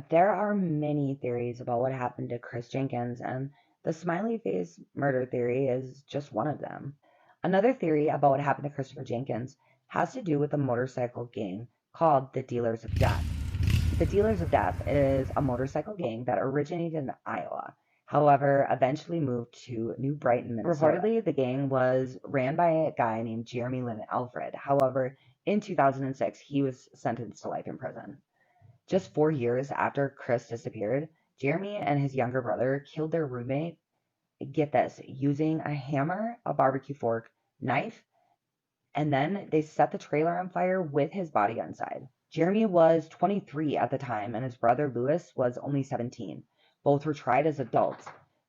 There are many theories about what happened to Chris Jenkins, and the Smiley Face Murder Theory is just one of them. Another theory about what happened to Christopher Jenkins has to do with a motorcycle gang called the Dealers of Death. The Dealers of Death is a motorcycle gang that originated in Iowa, however, eventually moved to New Brighton, Minnesota. Reportedly, the gang was ran by a guy named Jeremy Lynn Alfred. However, in 2006, he was sentenced to life in prison. Just 4 years after Chris disappeared, Jeremy and his younger brother killed their roommate, get this, using a hammer, a barbecue fork, knife, and then they set the trailer on fire with his body inside. Jeremy was 23 at the time, and his brother Lewis was only 17. Both were tried as adults.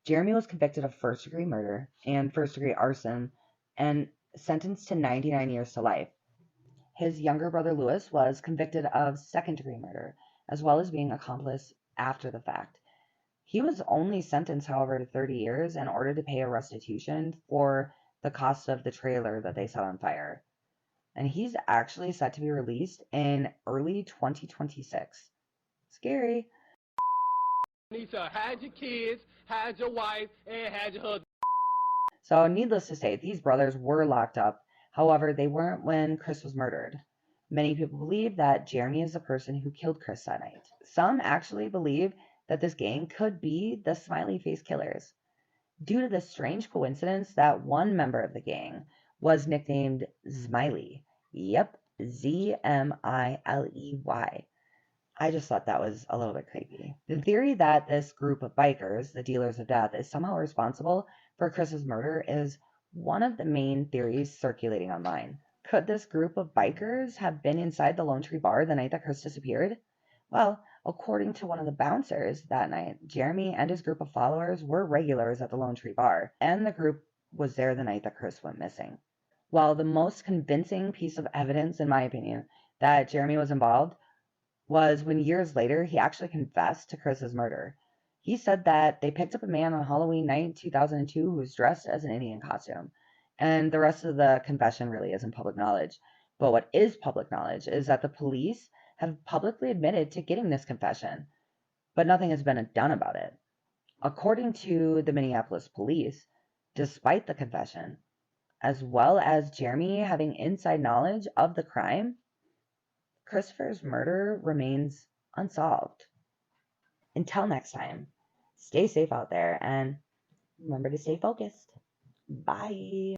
Jeremy was convicted of first-degree murder and first-degree arson and sentenced to 99 years to life. His younger brother Lewis was convicted of second-degree murder, as well as being accomplice after the fact. He was only sentenced, however, to 30 years in order to pay a restitution for the cost of the trailer that they set on fire. And he's actually set to be released in early 2026. Scary. You need to hide your kids, hide your wife, and hide your husband. So, needless to say, these brothers were locked up. However, they weren't when Chris was murdered. Many people believe that Jeremy is the person who killed Chris that night. Some actually believe that this gang could be the Smiley Face Killers, due to the strange coincidence that one member of the gang was nicknamed Smiley. Yep, Zmiley. I just thought that was a little bit creepy. The theory that this group of bikers, the Dealers of Death, is somehow responsible for Chris's murder is one of the main theories circulating online. Could this group of bikers have been inside the Lone Tree Bar the night that Chris disappeared? Well, according to one of the bouncers that night, Jeremy and his group of followers were regulars at the Lone Tree Bar, and the group was there the night that Chris went missing. While the most convincing piece of evidence, in my opinion, that Jeremy was involved was when years later he actually confessed to Chris's murder. He said that they picked up a man on Halloween night in 2002 who was dressed as an Indian costume. And the rest of the confession really isn't public knowledge. But what is public knowledge is that the police have publicly admitted to getting this confession, but nothing has been done about it. According to the Minneapolis police, despite the confession, as well as Jeremy having inside knowledge of the crime, Christopher's murder remains unsolved. Until next time, stay safe out there and remember to stay focused. Bye.